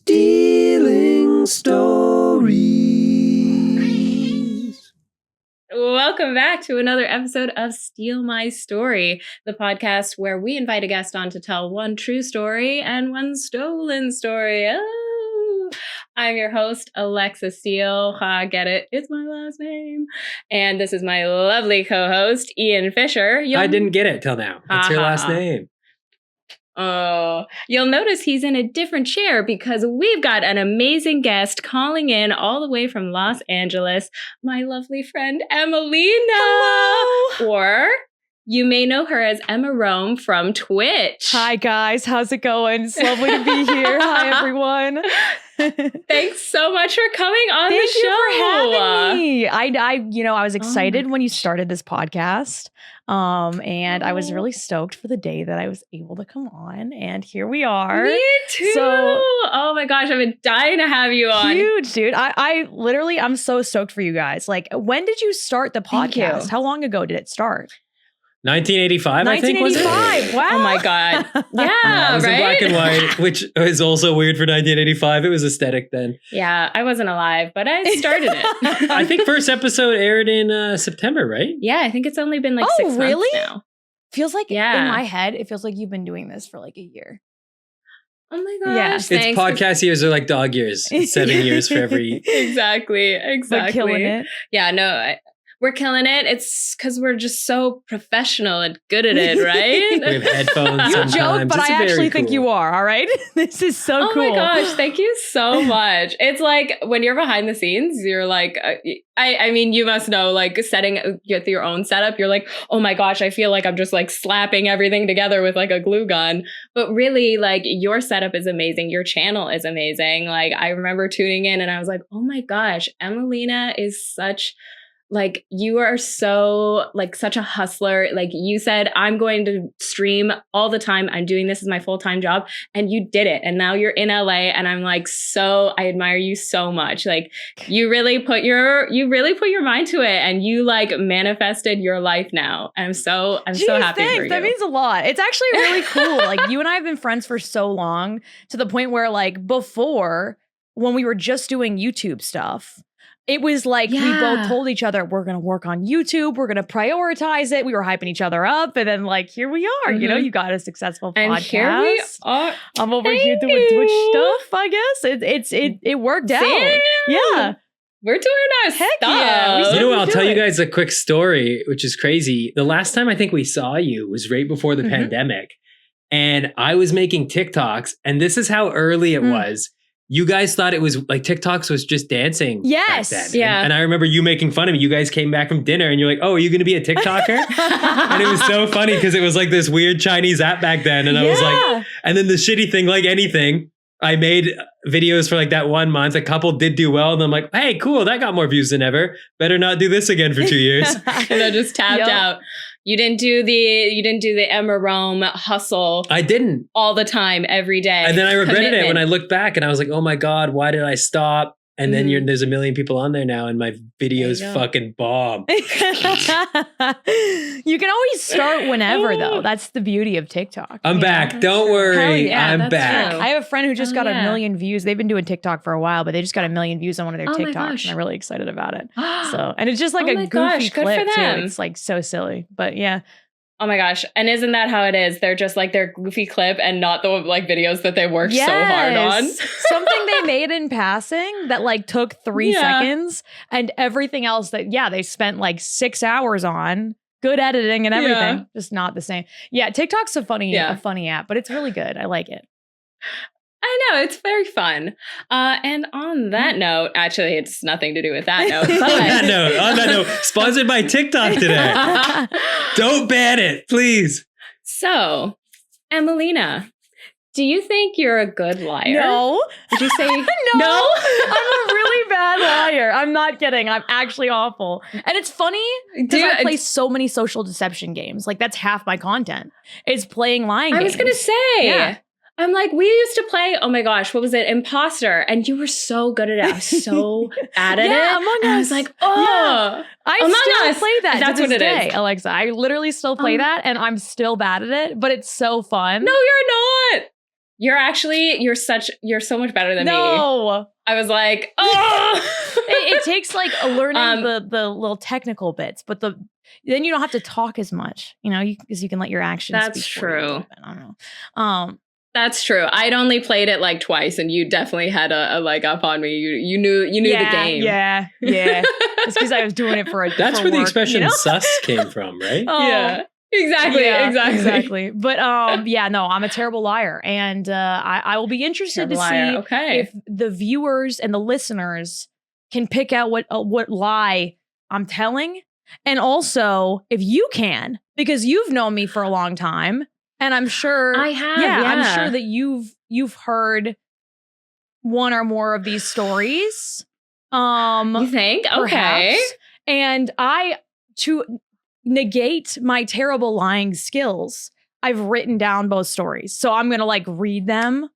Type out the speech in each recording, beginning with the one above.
Stealing Stories. Welcome back to another episode of Steele My Story, the podcast where we invite a guest on to tell one true story and one stolen story. Oh, I'm your host, Alexa Steele. Ha, get it? It's my last name. And this is my lovely co-host, Ian Fisher. I didn't get it till now. It's your last name. Oh, you'll notice he's in a different chair because we've got an amazing guest calling in all the way from Los Angeles, my lovely friend, Emelina. Hello. Or you may know her as Emerome from Twitch. Hi, guys. How's it going? It's lovely to be here. Hi, everyone. Thanks so much for coming on the show. Thank you for having me. I was excited when you started this podcast. And I was really stoked for the day that I was able to come on, and here we are. Me too. Oh my gosh, I've been dying to have you on. Huge, dude. I'm so stoked for you guys. Like, when did you start the podcast? How long ago did it start? 1985, I think, was it? 1985. Wow. Oh my God. Yeah, it was right? in black and white, which is also weird for 1985. It was aesthetic then. Yeah, I wasn't alive, but I started it. I think first episode aired in September, right? Yeah, I think it's only been like 6 months now. Feels like in my head, it feels like you've been doing this for like a year. Oh my gosh. Yeah. It's podcast years are like dog years. 7 years for every. Exactly. But killing it. Yeah, no, we're killing it. It's because we're just so professional and good at it, right? We have headphones. You sometimes. joke, but I actually think you are, all right? This is so cool. Oh my gosh, thank you so much. It's like when you're behind the scenes, you're like, I mean, you must know, like setting with your own setup, you're like, oh my gosh, I feel like I'm just like slapping everything together with like a glue gun. But really, like your setup is amazing. Your channel is amazing. Like I remember tuning in and I was like, oh my gosh, Emelina is such... Like, you are so, like, such a hustler. Like, you said, I'm going to stream all the time. I'm doing this as my full-time job. And you did it. And now you're in LA. And I'm like, I admire you so much. Like, you really put your mind to it. And you, like, manifested your life now. And I'm so happy for you. That means a lot. It's actually really cool. Like, you and I have been friends for so long, to the point where, like, before, when we were just doing YouTube stuff, it was like we both told each other, we're going to work on YouTube. We're going to prioritize it. We were hyping each other up. And then, like, here we are. You know, you got a successful podcast. And here we are. I'm over here doing Twitch stuff, I guess. It worked out. Yeah. We're doing our stuff. Yeah, I'll tell you guys a quick story, which is crazy. The last time I think we saw you was right before the pandemic. And I was making TikToks. And this is how early it was. You guys thought it was like TikToks was just dancing. Yes. Back then. Yeah. And I remember you making fun of me. You guys came back from dinner and you're like, oh, are you going to be a TikToker? And it was so funny because it was like this weird Chinese app back then. And I was like, and then the shitty thing, like anything, I made videos for like that 1 month. A couple did do well. And I'm like, hey, cool. That got more views than ever. Better not do this again for 2 years. And I just tapped out. You didn't do the Emerome hustle. I didn't. All the time, every day. And then I regretted it when I looked back and I was like, oh my God, why did I stop? And then there's a million people on there now and my videos fucking bomb. You can always start whenever, though. That's the beauty of TikTok. I'm back. Don't worry. I'm back. True. I have a friend who just got 1 million views. They've been doing TikTok for a while, but they just got 1 million views on one of their TikToks. And I'm really excited about it. And it's just like a goofy clip, too. It's like so silly. But yeah. Oh my gosh. And isn't that how it is? They're just like their goofy clip and not the like videos that they worked so hard on. Something they made in passing that like took 3 seconds, and everything else that, they spent like 6 hours on. Good editing and everything. Just not the same. Yeah, TikTok's a funny app, but it's really good. I like it. I know, it's very fun. And on that note, actually, it's nothing to do with that note. But on that note, sponsored by TikTok today. Don't ban it, please. So, Emelina, do you think you're a good liar? No. Did you say no? I'm a really bad liar. I'm not kidding. I'm actually awful. And it's funny because I play so many social deception games. Like, that's half my content. It's playing lying games. I was going to say. Yeah. I'm like, we used to play, oh my gosh, what was it? Imposter. And you were so good at it. I was so bad at it. Among Us. I was like, I still play that. That's to what this it day, is. Alexa. I literally still play that, and I'm still bad at it, but it's so fun. No, you're not. You're so much better than me. No. I was like, oh. It takes like learning the little technical bits, but then you don't have to talk as much, because you can let your actions. That's speak for you a true. little bit. I don't know. That's true. I'd only played it like twice, and you definitely had a leg up on me. You knew the game. Yeah. It's because I was doing it for That's for where the work, expression "sus" came from, right? Yeah. Exactly. But no, I'm a terrible liar, and I will be interested to see if the viewers and the listeners can pick out what lie I'm telling, and also if you can, because you've known me for a long time, and I'm sure I have. Yeah, I'm sure that you've heard one or more of these stories. You think? Okay. Perhaps. And to negate my terrible lying skills, I've written down both stories. So I'm going to read them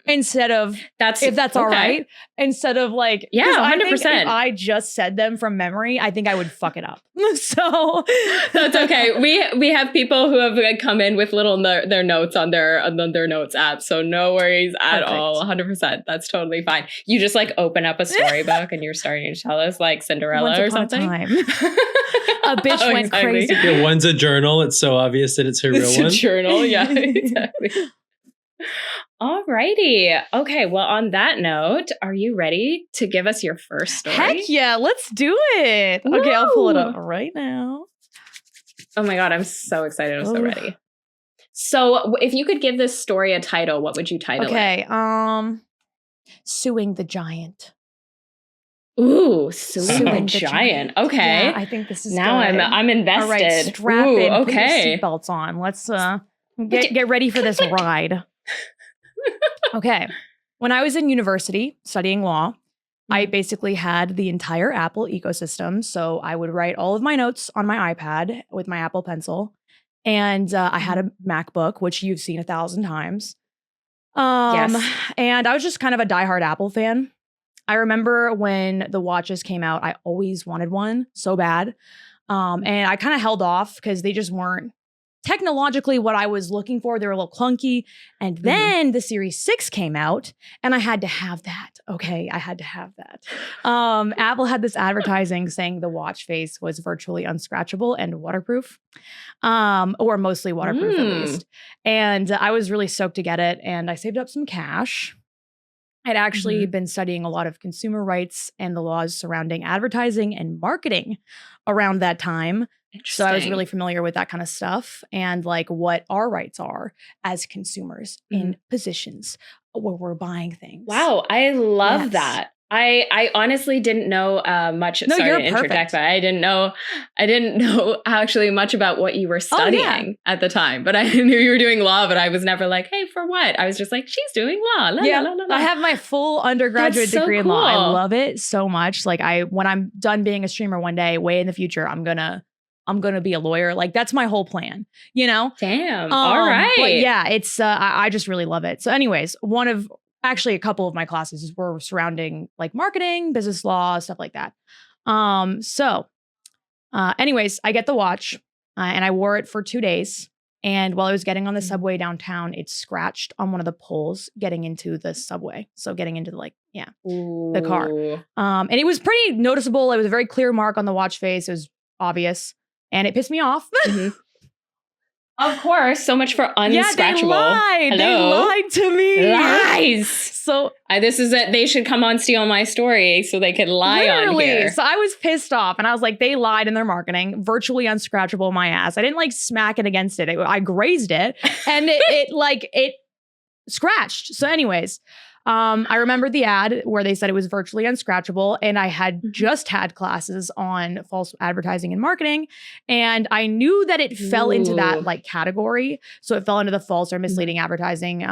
instead of, if that's all right, instead of 100%. If I just said them from memory, I think I would fuck it up. So that's okay. We have people who have come in with their notes on their notes app. So no worries at all. 100%. That's totally fine. You just open up a storybook and you're starting to tell us Cinderella or something. A bitch went crazy. Yeah, one's a journal. It's so obvious that it's her real one. It's a journal. Yeah, exactly. Alrighty. Okay. Well, on that note, are you ready to give us your first story? Heck yeah, let's do it. Woo! Okay, I'll pull it up right now. Oh my God, I'm so excited. I'm so ready. So if you could give this story a title, what would you title it? Suing the Giant. Ooh, Suing the Giant. Okay. Yeah, I think this is now good. I'm invested. All right, strap in. Okay. Put your seatbelts on. Let's get ready for this ride. Okay. When I was in university studying law, I basically had the entire Apple ecosystem. So I would write all of my notes on my iPad with my Apple Pencil. And I had a MacBook, which you've seen 1,000 times. Yes. And I was just kind of a diehard Apple fan. I remember when the watches came out, I always wanted one so bad. And I kind of held off because they just weren't technologically what I was looking for. They were a little clunky. And then the Series 6 came out and I had to have that. Okay, I had to have that. Apple had this advertising saying the watch face was virtually unscratchable and waterproof, or mostly waterproof at least. And I was really stoked to get it. And I saved up some cash. I'd actually been studying a lot of consumer rights and the laws surrounding advertising and marketing around that time. So I was really familiar with that kind of stuff and what our rights are as consumers in positions where we're buying things. Wow, I love that. I honestly didn't know much. No, sorry you're to interject, but I didn't know actually much about what you were studying at the time. But I knew you were doing law, but I was never hey, for what? I was just she's doing law. La, la, la, la, la. I have my full undergraduate degree in law. I love it so much. When I'm done being a streamer one day, way in the future, I'm gonna be a lawyer. That's my whole plan, Damn. All right. But yeah, it's I just really love it. So anyways, actually a couple of my classes were surrounding marketing, business law, stuff like that. Anyways, I get the watch and I wore it for 2 days. And while I was getting on the subway downtown, it scratched on one of the poles getting into the subway. So getting into the car. And it was pretty noticeable. It was a very clear mark on the watch face. It was obvious. And it pissed me off. Of course. So much for unscratchable. Yeah, they lied. Hello? They lied to me. Lies. So this is it. They should come on Steele My Story so they could lie on here. So I was pissed off and I was they lied in their marketing. Virtually unscratchable my ass. I didn't smack it against it. I grazed it and it scratched. So anyways, I remember the ad where they said it was virtually unscratchable, and I had just had classes on false advertising and marketing, and I knew that it fell into that category. So it fell into the false or misleading advertising,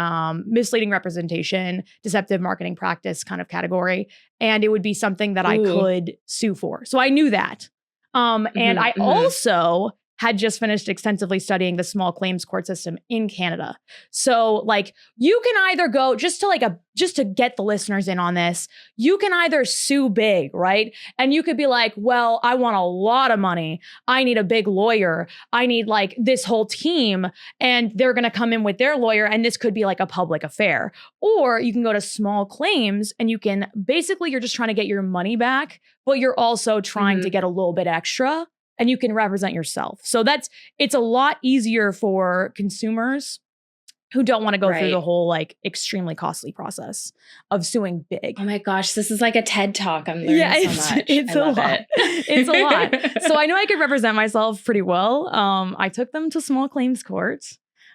misleading representation, deceptive marketing practice kind of category, and it would be something that I could sue for. So I knew that. And I also had just finished extensively studying the small claims court system in Canada. So like you can either go just to get the listeners in on this, you can either sue big, right? And you could be like, well, I want a lot of money. I need a big lawyer. I need like this whole team, and they're going to come in with their lawyer, and this could be like a public affair. Or you can go to small claims, and you can basically, you're just trying to get your money back, but you're also trying to get a little bit extra, and you can represent yourself. So it's a lot easier for consumers who don't want to go through the whole like extremely costly process of suing big. Oh my gosh, this is like a TED Talk. I'm learning so much. It's a lot. It's a lot. So I know I could represent myself pretty well. I took them to small claims court,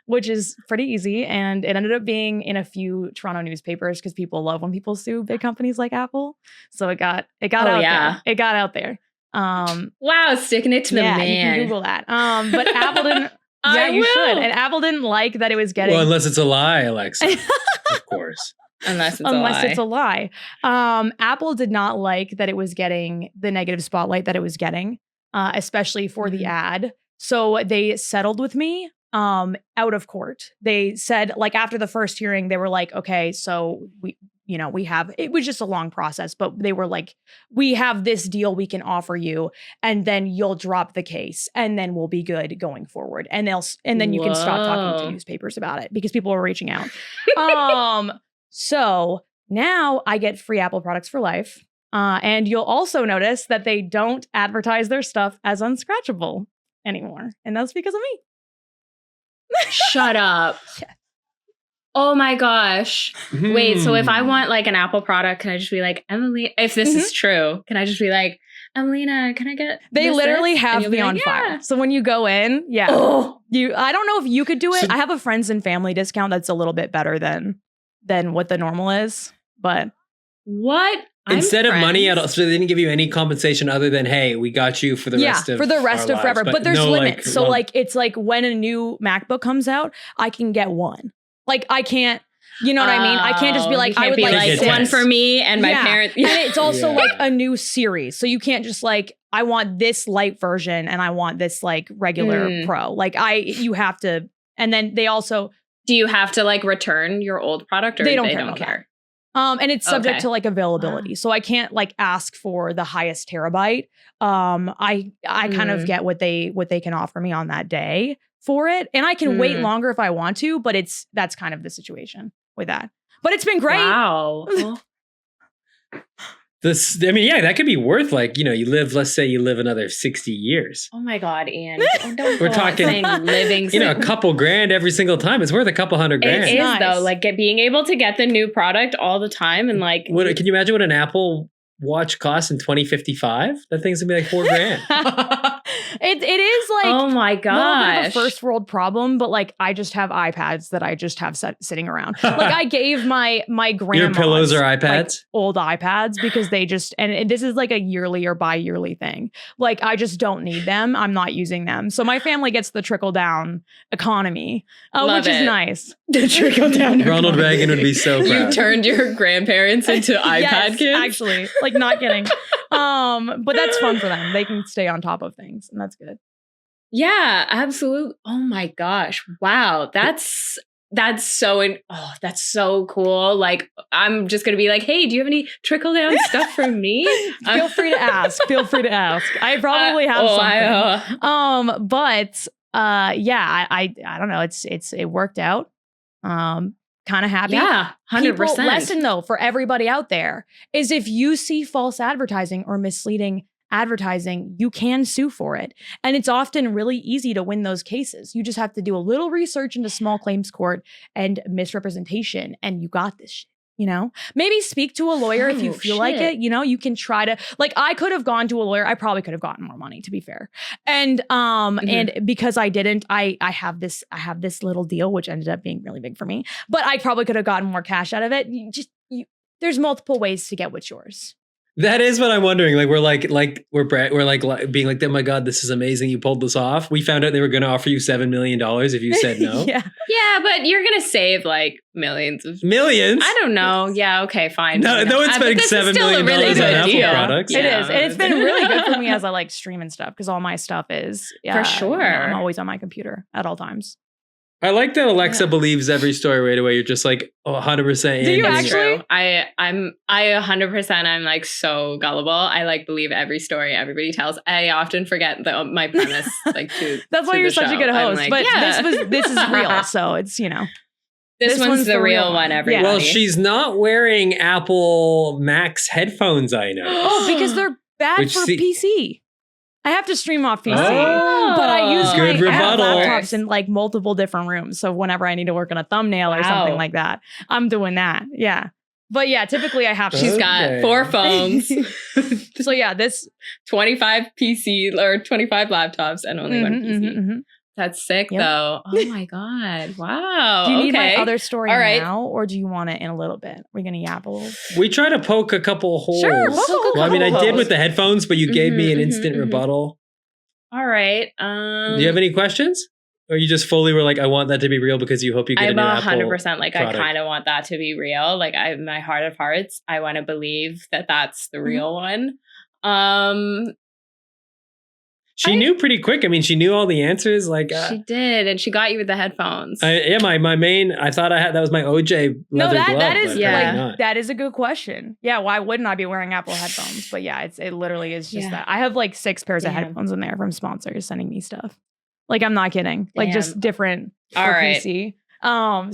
which is pretty easy. And it ended up being in a few Toronto newspapers because people love when people sue big companies like Apple. So it got out there. It got out there. Wow, sticking it to the man. You can Google that. But Apple didn't. Yeah, you should. And Apple didn't like that it was getting. Well, unless it's a lie, Alexa. Of course. Unless it's a lie. Apple did not like that it was getting the negative spotlight that it was getting, especially for the ad. So they settled with me out of court. They said, like, after the first hearing, they were like, okay, so we have, it was just a long process, but they were like, we have this deal we can offer you, and then you'll drop the case, and then we'll be good going forward. And then you can stop talking to newspapers about it because people were reaching out. So now I get free Apple products for life. And you'll also notice that they don't advertise their stuff as unscratchable anymore. And that's because of me. Shut up. Yeah. Oh my gosh. Wait, so if I want like an Apple product, can I just be like, Emily, if this is true, can I just be like, Emelina, can I get They literally have me on file. So when you go in, I don't know if you could do it. I have a friends and family discount that's a little bit better than what the normal is. But what? Instead of money, so they didn't give you any compensation other than, hey, we got you for the rest of forever. But there's limits. Like, so like it's like when a new MacBook comes out, I can get one. Like I can't, you know what I mean? I can't just be like, I would be like one for me and my parents. And it's also like a new series. So you can't just like, I want this light version and I want this like regular Pro. Like you have to, and then they also. Do you have to like return your old product, or they don't care? And it's subject to like availability. So I can't like ask for the highest terabyte. I kind of get what they can offer me on that day for it. And I can wait longer if I want to, but that's kind of the situation with that. But it's been great. Wow. That could be worth like, let's say you live another 60 years. Oh my God, Ian. We're talking living, a couple grand every single time. It's worth a couple $100,000. It is though, like being able to get the new product all the time and like. Can you imagine what an Apple Watch costs in 2055? That thing's gonna be like $4,000. It is like, oh my gosh, a little bit of a first world problem, but like I just have iPads that I just have sitting around. Like I gave my grandma your pillows are iPads, like, old iPads, because they just, and this is like a yearly or bi-yearly thing. Like I just don't need them. I'm not using them. So my family gets the trickle down economy, which is nice. The trickle down. Ronald Reagan would be so proud. You turned your grandparents into iPad kids. Actually, like not kidding. But that's fun for them. They can stay on top of things, and that's good. Yeah, absolutely. Oh my gosh. Wow. That's so cool. Like, I'm just going to be like, hey, do you have any trickle down stuff for me? Feel free to ask. I probably have something. But I don't know. It worked out. Kind of happy. Yeah, 100%. Lesson though for everybody out there is if you see false advertising or misleading advertising, you can sue for it. And it's often really easy to win those cases. You just have to do a little research into small claims court and misrepresentation, and you got this shit. Maybe speak to a lawyer if you feel like it. You can try to, like, I could have gone to a lawyer. I probably could have gotten more money, to be fair. And and because I didn't, I have this little deal, which ended up being really big for me, but I probably could have gotten more cash out of it. There's multiple ways to get what's yours. That is what I'm wondering. Like we're being like, oh my God, this is amazing. You pulled this off. We found out they were going to offer you $7 million if you said no. Yeah, but you're going to save like millions. Millions? I don't know. Yeah, okay, fine. No one's spending $7 million really on Apple deal. products. It is. And it's been really good for me as I like stream and stuff because all my stuff is for sure. I'm always on my computer at all times. I like that Alexa believes every story right away. You're just like 100%. Do you actually? I 100%. I'm like so gullible. I like believe every story everybody tells. I often forget my premise. Like that's why you're such a good host. Like, but this is real, so it's This one's the real one. Everybody. Well, she's not wearing Apple Max headphones. I know. Oh, because they're bad for PC. I have to stream off PC, but I use my laptops in like multiple different rooms. So whenever I need to work on a thumbnail or something like that, I'm doing that. Yeah. But yeah, typically I have. She's got 4 phones. So yeah, this 25 PC or 25 laptops and only one PC. That's sick though. Oh my God. Wow. Do you need my other story now or do you want it in a little bit? We're going to yap a little. We try to poke a couple holes. Sure. Well, I mean, I did with the headphones, but you gave me an instant rebuttal. All right. Do you have any questions? Or you just fully were like, I want that to be real because you hope you get a new Apple 100% like product. I kind of want that to be real. Like my heart of hearts, I want to believe that that's the real one. She knew pretty quick. I mean, she knew all the answers. Like she did, and she got you with the headphones. My main. I thought that was my OJ leather glove. That is that is a good question. Yeah, why wouldn't I be wearing Apple headphones? But yeah, it literally is just that. I have like 6 pairs of headphones in there from sponsors sending me stuff. Like I'm not kidding. Like just different. All right. PC.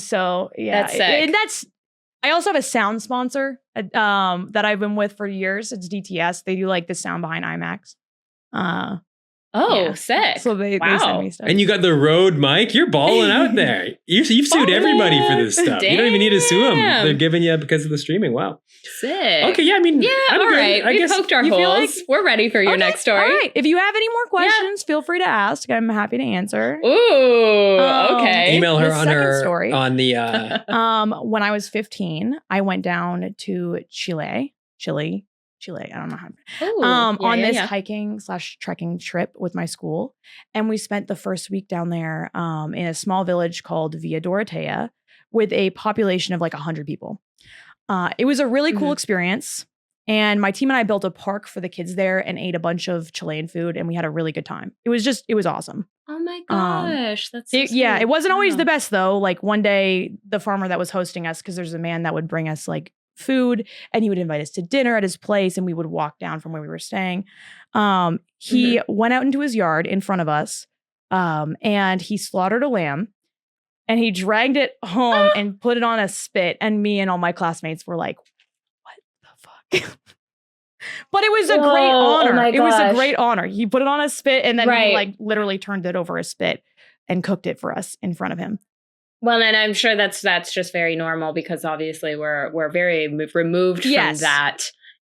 So yeah, that's sick. And I also have a sound sponsor that I've been with for years. It's DTS. They do like the sound behind IMAX. Sick. So they send me stuff. And you got the Rode mic. You're balling out there. You've sued everybody for this stuff. Damn. You don't even need to sue them. They're giving you because of the streaming. Wow. Sick. Okay, yeah, I mean, I'm all good. right. We poked our holes. Like, we're ready for your next story. All right. If you have any more questions, feel free to ask. I'm happy to answer. Ooh, okay. Email her on her story. On the when I was 15, I went down to Chile. I don't know how. On this hiking/trekking trip with my school, and we spent the first week down there in a small village called Villa Dorotea with a population of like 100 people. It was a really cool experience, and my team and I built a park for the kids there and ate a bunch of Chilean food, and we had a really good time. It was awesome. Oh my gosh, that's so sweet. It wasn't always the best though. Like one day, the farmer that was hosting us, because there's a man that would bring us like food and he would invite us to dinner at his place and we would walk down from where we were staying. He went out into his yard in front of us and he slaughtered a lamb and he dragged it home and put it on a spit, and me and all my classmates were like, what the fuck? But it was a great honor. It was a great honor. He put it on a spit and then he like literally turned it over a spit and cooked it for us in front of him. Well, and I'm sure that's just very normal because obviously we're very removed from that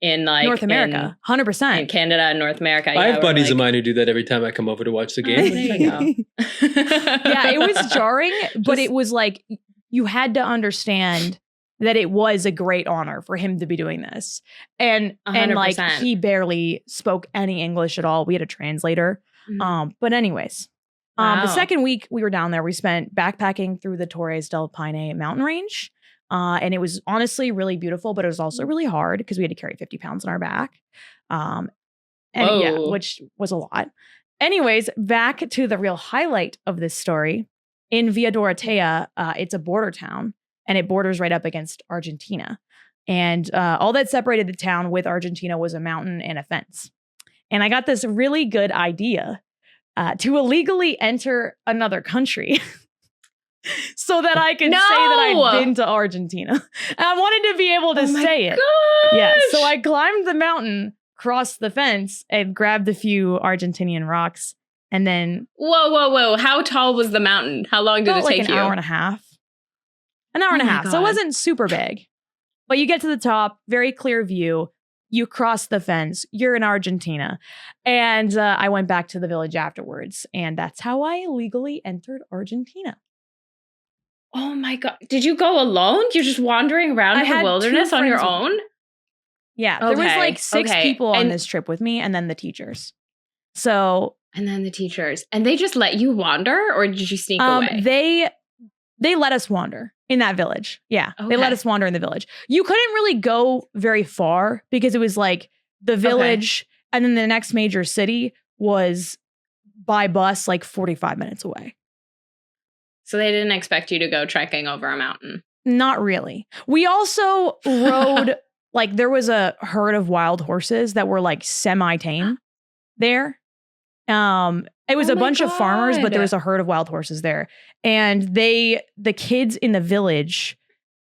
in like North America, 100% in Canada and North America. I have buddies of mine who do that every time I come over to watch the game. Yeah, it was jarring, but it was like you had to understand that it was a great honor for him to be doing this, and 100%. And like he barely spoke any English at all. We had a translator, but anyways. The second week we were down there, we spent backpacking through the Torres del Paine mountain range. And it was honestly really beautiful, but it was also really hard because we had to carry 50 pounds on our back. Which was a lot. Anyways, back to the real highlight of this story. In Villa Dorotea, it's a border town and it borders right up against Argentina. And all that separated the town with Argentina was a mountain and a fence. And I got this really good idea to illegally enter another country so that I could say that I'd been to Argentina. And I wanted to be able to say it. Gosh. Yeah. So I climbed the mountain, crossed the fence, and grabbed a few Argentinian rocks. And then... Whoa. How tall was the mountain? How long did it take you? An hour and a half. An hour and a half. God. So it wasn't super big. But you get to the top, very clear view. You cross the fence. You're in Argentina. And I went back to the village afterwards. And that's how I illegally entered Argentina. Oh my God. Did you go alone? You're just wandering around in the wilderness on your own? Yeah. There was Okay, like 6 okay. people on And- this trip with me and then the teachers. So And then the teachers. And they just let you wander, or did you sneak away? they let us wander in that village. Yeah. They let Okay. us wander in the village. You couldn't really go very far because it was like the village and then the next major city was by bus like 45 minutes away. So they didn't expect you to go trekking over a mountain. Not really. We also rode like there was a herd of wild horses that were like semi-tame there. It was Oh a my bunch of farmers, but there God. was a herd of wild horses there. And the kids in the village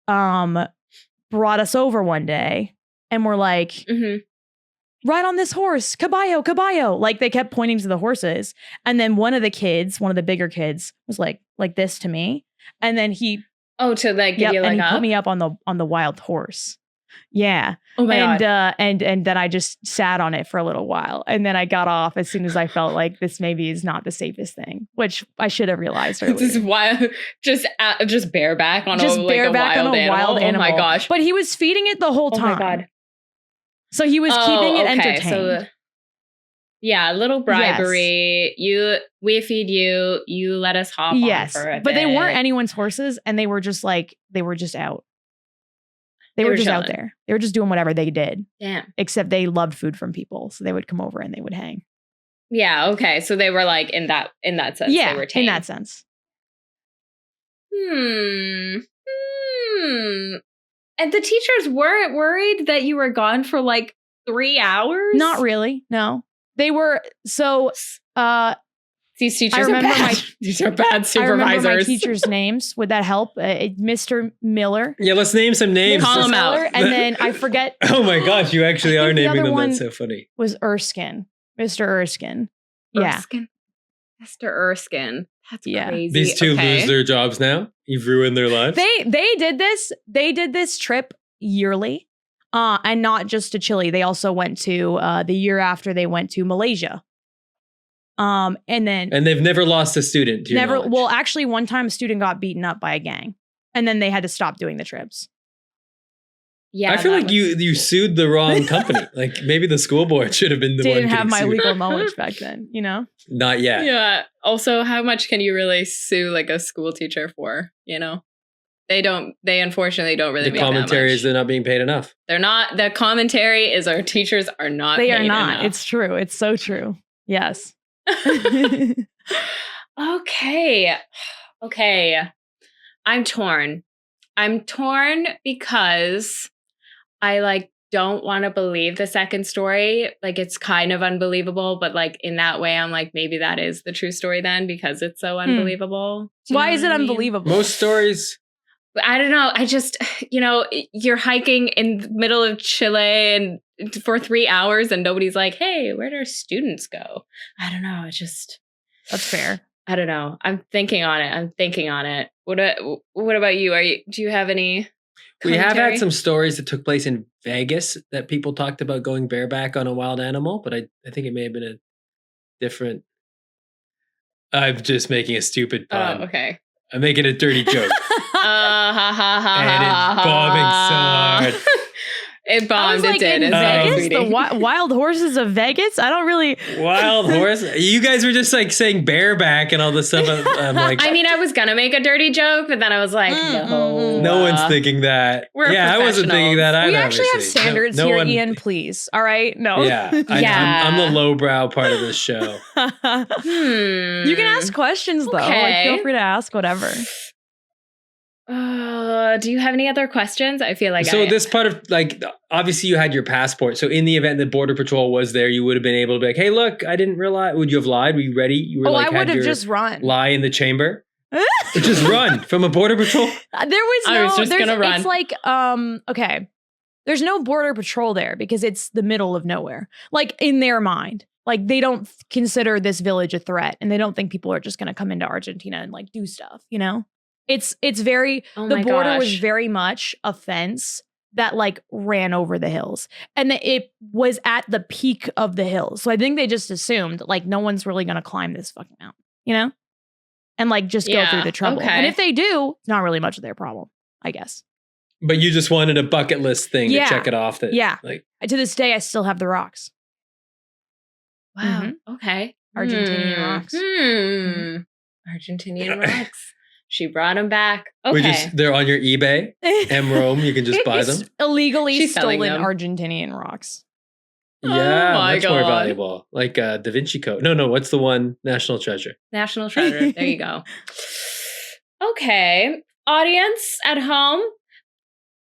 brought us over one day and were like, Mm-hmm. ride on this horse, caballo, caballo. Like they kept pointing to the horses. And then one of the bigger kids was like this to me. And then he Oh, to like give Yep, you and like he up? put me up on the wild horse. Yeah. Oh my and God. and then I just sat on it for a little while. And then I got off as soon as I felt like this maybe is not the safest thing, which I should have realized earlier. This is wild. Just bareback on Just a bareback on a wild animal. Oh my gosh. But he was feeding it the whole Oh time. my God. So he was keeping it okay. entertained. So, yeah, a little bribery. We feed you. You let us hop Yes. on for a But they bit. weren't anyone's horses and they were just out. They were just out chilling. there. They were just doing whatever they did, Damn. except they loved food from people. So they would come over and they would hang. Yeah. Okay. So they were like in that sense. Yeah, They were tame. in that sense. And the teachers weren't worried that you were gone for like 3 hours? Not really. No. They were so These I teachers are remember bad. my- These are bad I remember my supervisors. teachers' names. Would that help? Mr. Miller. Yeah, let's name some names. Call 'em out. Miller, and then I forget Oh my gosh, you actually I are think the naming other them. one- That's so funny. was Erskine. Mr. Erskine. Yeah. Erskine. Mr. Erskine. That's Yeah. crazy. These two Okay. lose their jobs now. You've ruined their lives. They did this. They did this trip yearly. And not just to Chile. They also went to the year after they went to Malaysia. And then And they've never lost a student. To your never knowledge. well, actually one time a student got beaten up by a gang. And then they had to stop doing the trips. Yeah. I feel that like was- you sued the wrong company. Like maybe the school board should have been the one. Didn't have getting my sued. legal knowledge back then, you know? Not yet. Yeah. Also, how much can you really sue like a school teacher for? You know, they unfortunately don't really The make commentary that is much. they're not being paid enough. They're not. The commentary is our teachers are not. They are paid not. enough. It's true. It's so true. Yes. Okay. I'm torn. Because I like don't want to believe the second story. Like it's kind of unbelievable, but like in that way, I'm like, maybe that is the true story then because it's so unbelievable. Do you Why know is what it I mean? unbelievable? Most stories. I don't know. I just, you're hiking in the middle of Chile and for 3 hours and nobody's like, hey, where do our students go? I don't know. It's just, That's fair. I don't know. I'm thinking on it. What about you? Do you have any We have commentary? had some stories that took place in Vegas that people talked about going bareback on a wild animal, but I think it may have been a different. I'm just making a stupid pun. Oh, okay. I'm making a dirty joke. Ha ha ha. And it's bombing so hard. It bombed. I was like, it did. in It's Vegas? sweetie. The wild horses of Vegas? I don't really... Wild horse. You guys were just like saying bareback and all this stuff. I'm like, I mean, I was gonna make a dirty joke, but then I was like, no. no one's thinking that. We're Yeah, I wasn't thinking that either. We actually have obviously. standards No here, one- Ian, please. All right? No. Yeah, Yeah. I'm the lowbrow part of this show. You can ask questions, though. Like, Okay. feel free to ask whatever. Do you have any other questions? I feel like So this part of like, obviously you had your passport. So in the event that Border Patrol was there, you would have been able to be like, hey, look, I didn't realize. Would you have lied? Were you ready? You were Oh, like, I would had have your just run. lie in the chamber. Just run from a Border Patrol. There was no... I was just there's- gonna run. It's like, okay. There's no border patrol there because it's the middle of nowhere. Like, in their mind. Like, they don't consider this village a threat. And they don't think people are just going to come into Argentina and, like, do stuff, you know? It's very... oh the my border was gosh. very much a fence that like ran over the hills, and it was at the peak of the hills. So I think they just assumed like no one's really going to climb this fucking mountain, you know, and like just go Yeah, through the trouble. okay. And if they do, it's not really much of their problem, I guess. But you just wanted a bucket list thing to check it off. That, Yeah. Like, To this day, I still have the rocks. Wow. Okay. Argentinian rocks. Argentinian rocks. She brought them back. we Okay. they're on your eBay, Emerome. You can just buy them. Illegally She's selling stolen them. Argentinian rocks. Yeah, my much more God. valuable. Like Da Vinci Code. No, what's the one? National Treasure. National treasure. There you go. Okay. Audience at home,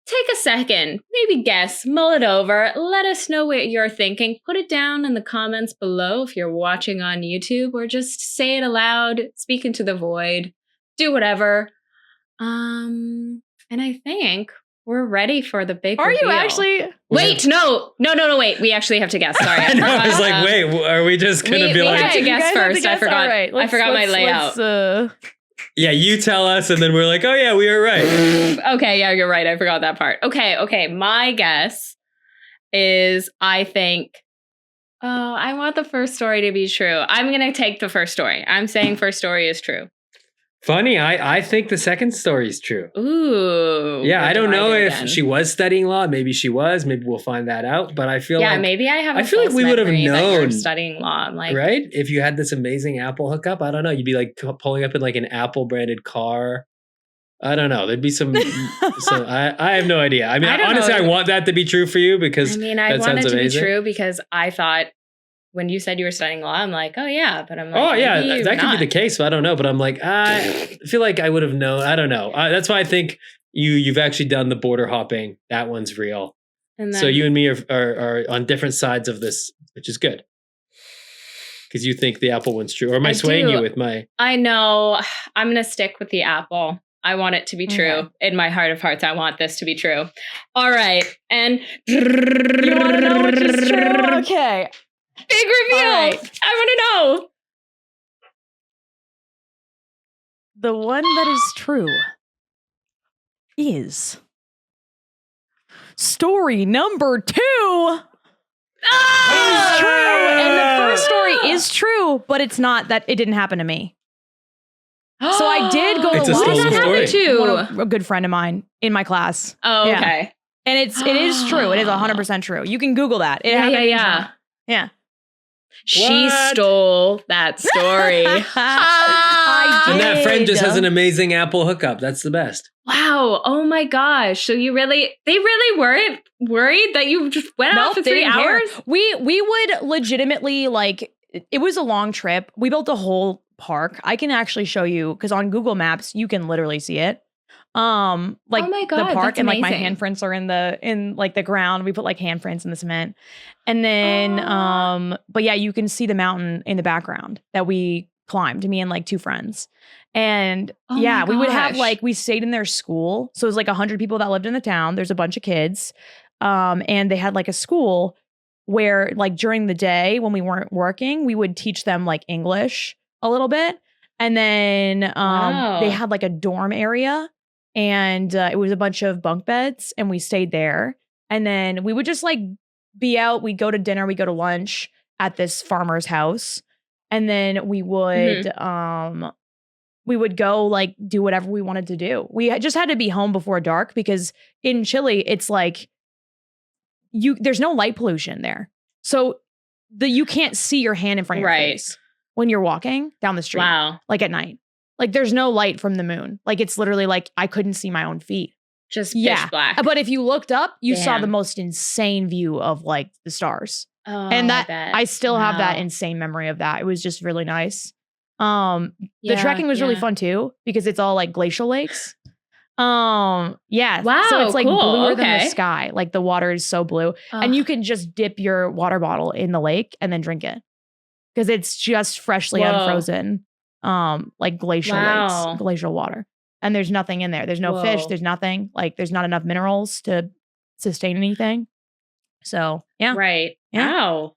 take a second. Maybe guess, mull it over. Let us know what you're thinking. Put it down in the comments below if you're watching on YouTube, or just say it aloud, speak into the void, do whatever. And I think we're ready for the big Are reveal. you actually? Wait, no, wait. We actually have to guess. Sorry. I know. I was like, wait, are we just going to be we like, have to guess You guys have first. to guess? I forgot. All right, I forgot my layout. yeah, you tell us, and then we're like, oh yeah, we were right. Okay, yeah, you're right. I forgot that part. Okay. My guess is I think, I want the first story to be true. I'm going to take the first story. I'm saying first story is true. Funny, I think the second story is true. Ooh. Yeah, we're I don't know divided if again. she was studying law. Maybe she was. Maybe we'll find that out. But I feel like, maybe I have. I feel like we would have that you're known, studying law. I'm like, right? If you had this amazing Apple hookup, I don't know. You'd be like pulling up in like an Apple branded car. I don't know. There'd be some. I have no idea. I mean, I don't honestly, know. I want that to be true for you because I mean, I that want it sounds to be amazing. true because I thought when you said you were studying law, I'm like, oh yeah, but I'm like, Oh yeah, maybe that could not. be the case. But I don't know. But I'm like, I feel like I would have known. I don't know. That's why I think you've actually done the border hopping. That one's real. And then, So you and me are on different sides of this, which is good. Because you think the Apple one's true. Or am I swaying do. you with my... I know. I'm going to stick with the Apple. I want it to be true. Okay. In my heart of hearts, I want this to be true. All right. And You want to know which is true? Okay. big reveal. All right. I want to know. The one that is true is story number 2 is true. And the first story is true, but it's not that it didn't happen to me. So I did go It's to a Who did stolen that happen story. to? a good friend of mine in my class. Oh, Yeah. okay. And it is true. It is 100% true. You can Google that. It happened in Toronto. Yeah. She What? stole that story. I And that friend just did. has an amazing Apple hookup. That's the best. Wow. Oh my gosh. So they really weren't worried that you just went out for Nope, they 3 didn't care. hours? We would legitimately, like, it was a long trip. We built a whole park. I can actually show you, because on Google Maps you can literally see it. Like Oh my God, the park, that's and like my amazing. handprints are in like the ground. We put like handprints in the cement, and then but yeah, you can see the mountain in the background that we climbed, me and like 2 friends. And Oh yeah, my we would have gosh. like, we stayed in their school, so it was like 100 people that lived in the town. There's a bunch of kids, and they had like a school where like during the day when we weren't working, we would teach them like English a little bit, and then Wow. they had like a dorm area, and it was a bunch of bunk beds, and we stayed there. And then we would just like be out. We'd go to dinner, we'd go to lunch at this farmer's house, and then we would go like do whatever we wanted to do. We just had to be home before dark, because in Chile it's like there's no light pollution there, so you can't see your hand in front of your Right. face when you're walking down the street. Wow. Like at night, like there's no light from the moon. Like it's literally like I couldn't see my own feet. Just Yeah. pitch black. But if you looked up, you saw Damn. the most insane view of like the stars. Oh, And that bet. I still have that Wow. insane memory of that. It was just really nice. The Yeah, trekking was really yeah. fun too, because it's all like glacial lakes. Yeah. Wow, So it's like cool, bluer than the okay. sky. Like the water is so blue. And you can just dip your water bottle in the lake and then drink it, because it's just freshly Whoa. unfrozen, like glacial Wow. lakes, glacial water. And there's nothing in there. There's no fish. Whoa. There's nothing. Like there's not enough minerals to sustain anything. So yeah, Right. Yeah. Wow.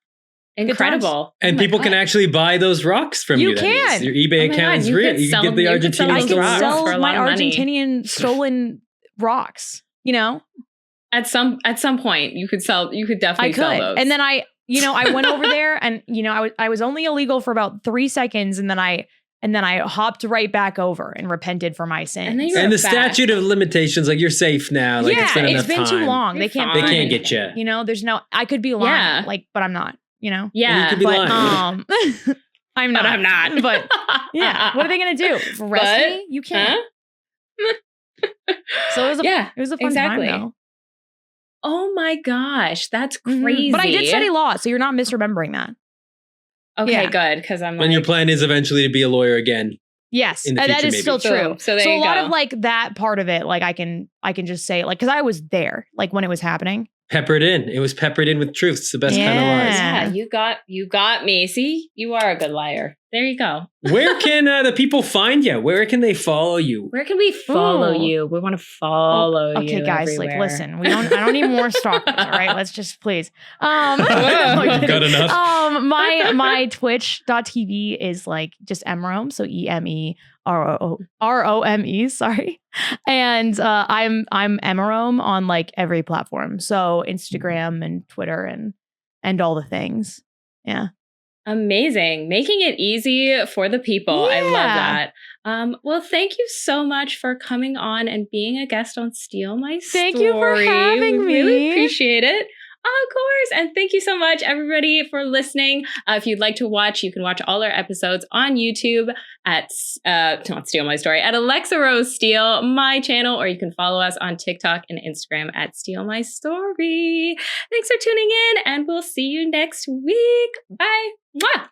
times. Incredible. And Oh my people can God. actually buy those rocks from you. You that means. can. Your eBay Oh my account God, is you real. could You sell can get the them- you could sell Argentina I those can rocks sell for a my lot of money. Argentinian stolen rocks. You know, At some point, you could definitely I sell could. those. And then I went over there, and I was only illegal for about 3 seconds, and then I And then I hopped right back over and repented for my sins. And then you're And the back. statute of limitations, like you're safe now. Like it's been enough been too time. long. You're They can't. fine. They prove can't get anything. you. You know, there's no. I could be lying, Yeah. like, but I'm not. You know. And you Yeah. could be But lying. I'm not. But I'm not. But yeah, what are they gonna do? Arrest But- me? You can't. Huh? So it was a Yeah, it was a fun exactly. time though. Oh my gosh, that's Mhm. crazy. But I did study law, so you're not misremembering that. Okay, Yeah. good. Because I'm like, And your plan is eventually to be a lawyer again. Yes, In the that future, is maybe. still true. Boom. So there a you lot go. of like that part of it, like I can just say like because I was there, like when it was happening. Peppered in. It was peppered in with truth. It's the best kind of lies. yeah, you got me. See, you are a good liar. There you go. Where can the people find you? Where can they follow you? Where can we follow Ooh. you? We want to follow you. Okay, guys, like everywhere. listen, I don't need more stalkers. All right, let's just please. I'm Got kidding. enough? My twitch.tv is like just Emerome, so EMEROME, sorry. And I'm Emerome on like every platform. So Instagram and Twitter and all the things. Yeah. Amazing. Making it easy for the people. I love Yeah. that. Well, thank you so much for coming on and being a guest on Steele My Story. Thank you for having We really me. appreciate it. Of course. And thank you so much, everybody, for listening. If you'd like to watch, you can watch all our episodes on YouTube at not Steele My Story, at Alexa Rose Steele, my channel, or you can follow us on TikTok and Instagram at Steele My Story. Thanks for tuning in, and we'll see you next week. Bye. Mwah!